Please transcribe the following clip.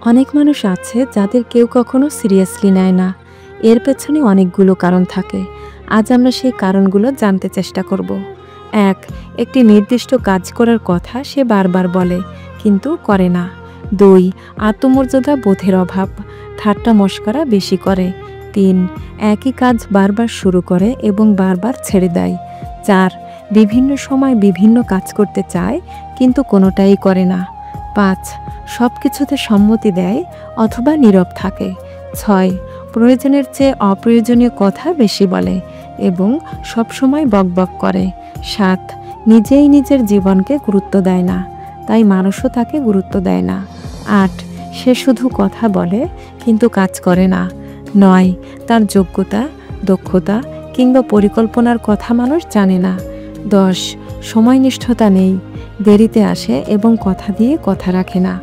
অনেক মানুষ আছে যাদের কেউ কখনো সিরিয়াসলি নেয় না। এর পেছনে অনেকগুলো কারণ থাকে। আজ আমরা সেই কারণগুলো জানতে চেষ্টা করব। ১. একটি নির্দিষ্ট কাজ করার কথা সে বারবার বলে কিন্তু করে না। ২. আত্মমর্যাদা বোধের অভাব, ঠাট্টা মশকরা বেশি করে। ৩. একই কাজ বারবার শুরু করে এবং বারবার ছেড়ে দেয়। ৪. বিভিন্ন সময় বিভিন্ন কাজ করতে চায় কিন্তু কোনোটাই করে না। ৫. সব কিছুতে সম্মতি দেয় অথবা নীরব থাকে। ৬. প্রয়োজনের চেয়ে অপ্রয়োজনীয় কথা বেশি বলে এবং সবসময় বকবক করে। ৭. নিজেই নিজের জীবনকে গুরুত্ব দেয় না, তাই মানুষও তাকে গুরুত্ব দেয় না। ৮. সে শুধু কথা বলে কিন্তু কাজ করে না। ৯. তার যোগ্যতা, দক্ষতা কিংবা পরিকল্পনার কথা মানুষ জানে না। ১০. সময়নিষ্ঠতা নেই, দেরিতে আসে এবং কথা দিয়ে কথা রাখে না।